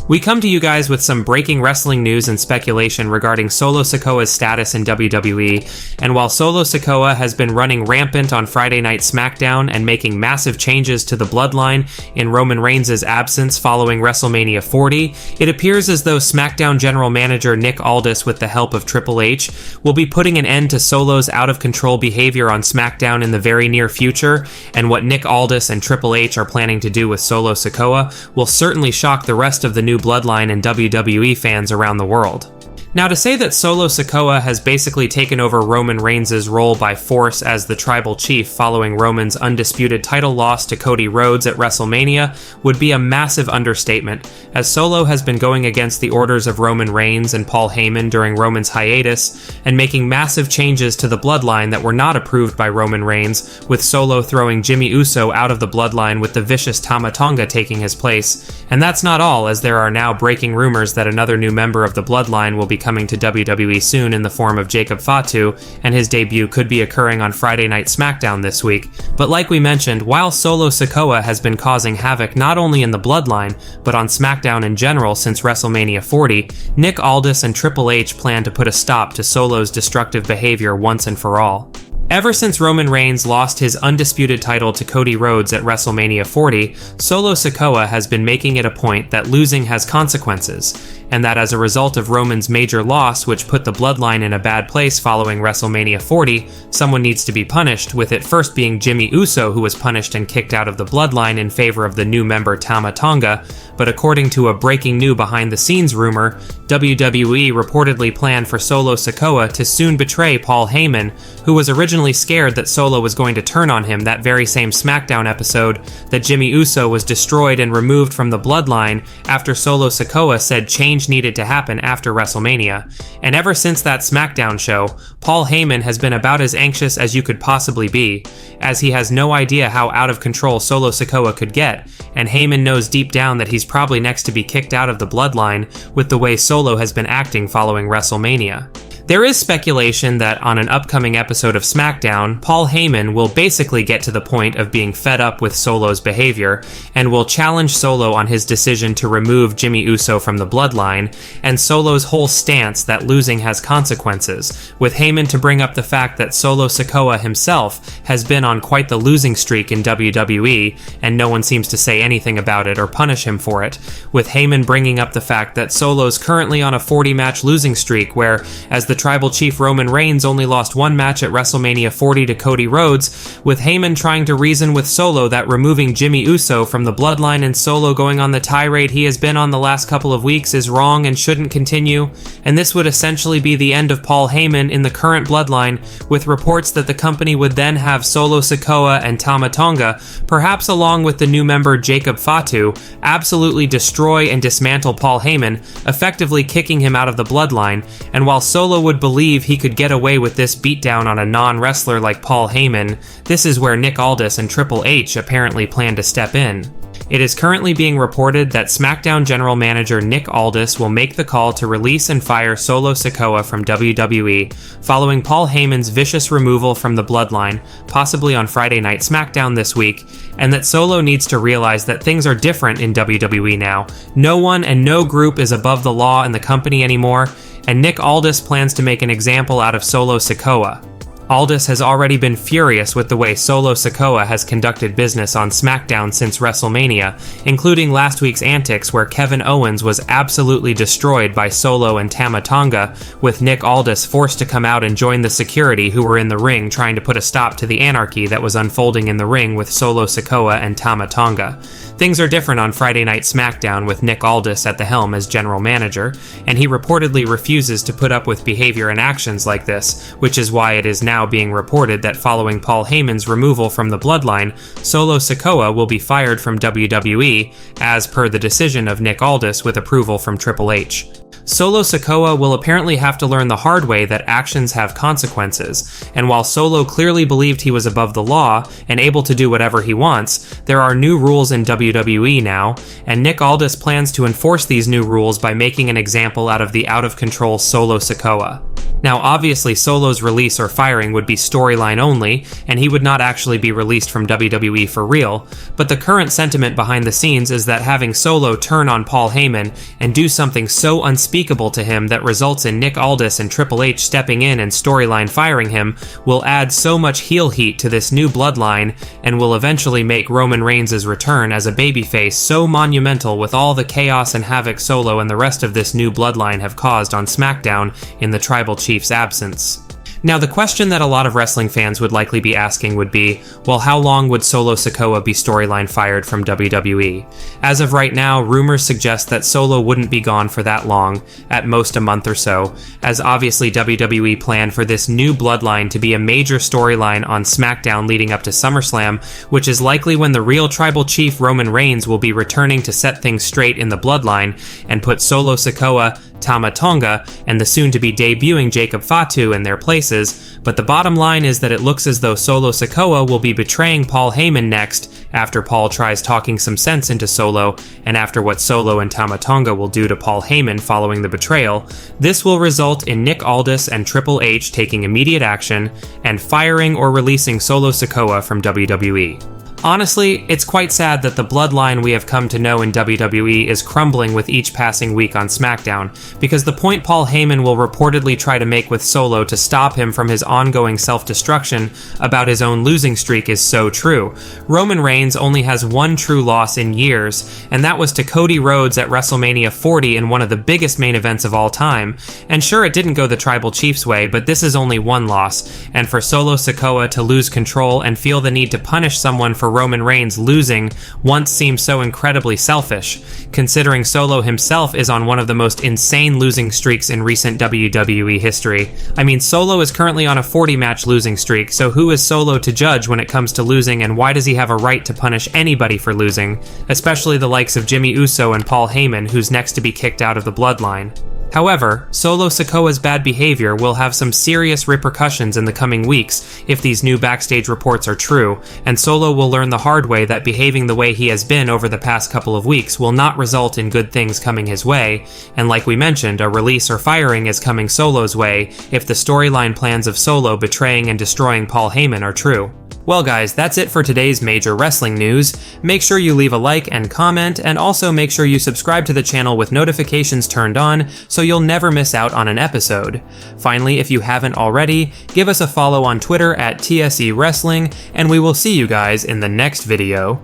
We come to you guys with some breaking wrestling news and speculation regarding Solo Sikoa's status in WWE, and while Solo Sikoa has been running rampant on Friday Night SmackDown and making massive changes to the Bloodline in Roman Reigns' absence following WrestleMania 40, it appears as though SmackDown General Manager Nick Aldis, with the help of Triple H, will be putting an end to Solo's out-of-control behavior on SmackDown in the very near future, and what Nick Aldis and Triple H are planning to do with Solo Sikoa will certainly shock the rest of the new Bloodline and WWE fans around the world. Now, to say that Solo Sikoa has basically taken over Roman Reigns' role by force as the tribal chief following Roman's undisputed title loss to Cody Rhodes at WrestleMania would be a massive understatement, as Solo has been going against the orders of Roman Reigns and Paul Heyman during Roman's hiatus and making massive changes to the Bloodline that were not approved by Roman Reigns, with Solo throwing Jimmy Uso out of the Bloodline with the vicious Tama Tonga taking his place. And that's not all, as there are now breaking rumors that another new member of the Bloodline will be coming to WWE soon in the form of Jacob Fatu, and his debut could be occurring on Friday Night SmackDown this week. But like we mentioned, while Solo Sikoa has been causing havoc not only in the Bloodline, but on SmackDown in general since WrestleMania 40, Nick Aldis and Triple H plan to put a stop to Solo's destructive behavior once and for all. Ever since Roman Reigns lost his undisputed title to Cody Rhodes at WrestleMania 40, Solo Sikoa has been making it a point that losing has consequences, and that as a result of Roman's major loss, which put the Bloodline in a bad place following WrestleMania 40, someone needs to be punished, with it first being Jimmy Uso, who was punished and kicked out of the Bloodline in favor of the new member Tama Tonga. But according to a breaking new behind-the-scenes rumor, WWE reportedly planned for Solo Sikoa to soon betray Paul Heyman, who was originally scared that Solo was going to turn on him that very same SmackDown episode that Jimmy Uso was destroyed and removed from the Bloodline after Solo Sikoa said change needed to happen after WrestleMania. And ever since that SmackDown show, Paul Heyman has been about as anxious as you could possibly be, as he has no idea how out of control Solo Sikoa could get, and Heyman knows deep down that he's probably next to be kicked out of the Bloodline with the way Solo has been acting following WrestleMania. There is speculation that on an upcoming episode of SmackDown, Paul Heyman will basically get to the point of being fed up with Solo's behavior and will challenge Solo on his decision to remove Jimmy Uso from the Bloodline, and Solo's whole stance that losing has consequences, with Heyman to bring up the fact that Solo Sikoa himself has been on quite the losing streak in WWE, and no one seems to say anything about it or punish him for it, with Heyman bringing up the fact that Solo's currently on a 40-match losing streak where, as the tribal chief Roman Reigns only lost one match at WrestleMania 40 to Cody Rhodes, with Heyman trying to reason with Solo that removing Jimmy Uso from the Bloodline and Solo going on the tirade he has been on the last couple of weeks is wrong and shouldn't continue, and this would essentially be the end of Paul Heyman in the current Bloodline, with reports that the company would then have Solo Sikoa and Tama Tonga, perhaps along with the new member Jacob Fatu, absolutely destroy and dismantle Paul Heyman, effectively kicking him out of the Bloodline, and while Solo would believe he could get away with this beatdown on a non-wrestler like Paul Heyman, this is where Nick Aldis and Triple H apparently plan to step in. It is currently being reported that SmackDown General Manager Nick Aldis will make the call to release and fire Solo Sikoa from WWE, following Paul Heyman's vicious removal from the Bloodline, possibly on Friday Night SmackDown this week, and that Solo needs to realize that things are different in WWE now. No one and no group is above the law in the company anymore, and Nick Aldis plans to make an example out of Solo Sikoa. Aldis has already been furious with the way Solo Sikoa has conducted business on SmackDown since WrestleMania, including last week's antics where Kevin Owens was absolutely destroyed by Solo and Tama Tonga, with Nick Aldis forced to come out and join the security who were in the ring trying to put a stop to the anarchy that was unfolding in the ring with Solo Sikoa and Tama Tonga. Things are different on Friday Night SmackDown with Nick Aldis at the helm as general manager, and he reportedly refuses to put up with behavior and actions like this, which is why it is now being reported that following Paul Heyman's removal from the Bloodline, Solo Sikoa will be fired from WWE, as per the decision of Nick Aldis with approval from Triple H. Solo Sikoa will apparently have to learn the hard way that actions have consequences, and while Solo clearly believed he was above the law and able to do whatever he wants, there are new rules in WWE now, and Nick Aldis plans to enforce these new rules by making an example out of the out-of-control Solo Sikoa. Now obviously Solo's release or firing would be storyline only, and he would not actually be released from WWE for real, but the current sentiment behind the scenes is that having Solo turn on Paul Heyman and do something so unspeakable to him that results in Nick Aldis and Triple H stepping in and storyline firing him will add so much heel heat to this new bloodline and will eventually make Roman Reigns' return as a babyface so monumental with all the chaos and havoc Solo and the rest of this new bloodline have caused on SmackDown in the Tribal Chief's absence. Now, the question that a lot of wrestling fans would likely be asking would be, well, how long would Solo Sikoa be storyline fired from WWE? As of right now, rumors suggest that Solo wouldn't be gone for that long, at most a month or so, as obviously WWE planned for this new bloodline to be a major storyline on SmackDown leading up to SummerSlam, which is likely when the real Tribal Chief Roman Reigns will be returning to set things straight in the bloodline and put Solo Sikoa, Tama Tonga, and the soon-to-be debuting Jacob Fatu in their places, but the bottom line is that it looks as though Solo Sikoa will be betraying Paul Heyman next after Paul tries talking some sense into Solo, and after what Solo and Tama Tonga will do to Paul Heyman following the betrayal. This will result in Nick Aldis and Triple H taking immediate action and firing or releasing Solo Sikoa from WWE. Honestly, it's quite sad that the bloodline we have come to know in WWE is crumbling with each passing week on SmackDown, because the point Paul Heyman will reportedly try to make with Solo to stop him from his ongoing self-destruction about his own losing streak is so true. Roman Reigns only has one true loss in years, and that was to Cody Rhodes at WrestleMania 40 in one of the biggest main events of all time. And sure, it didn't go the Tribal Chief's way, but this is only one loss, and for Solo Sikoa to lose control and feel the need to punish someone for Roman Reigns losing once seemed so incredibly selfish, considering Solo himself is on one of the most insane losing streaks in recent WWE history. I mean, Solo is currently on a 40-match losing streak, so who is Solo to judge when it comes to losing, and why does he have a right to punish anybody for losing, especially the likes of Jimmy Uso and Paul Heyman, who's next to be kicked out of the bloodline? However, Solo Sikoa's bad behavior will have some serious repercussions in the coming weeks if these new backstage reports are true, and Solo will learn the hard way that behaving the way he has been over the past couple of weeks will not result in good things coming his way, and like we mentioned, a release or firing is coming Solo's way if the storyline plans of Solo betraying and destroying Paul Heyman are true. Well guys, that's it for today's major wrestling news. Make sure you leave a like and comment, and also make sure you subscribe to the channel with notifications turned on so you'll never miss out on an episode. Finally, if you haven't already, give us a follow on Twitter at TSE Wrestling, and we will see you guys in the next video.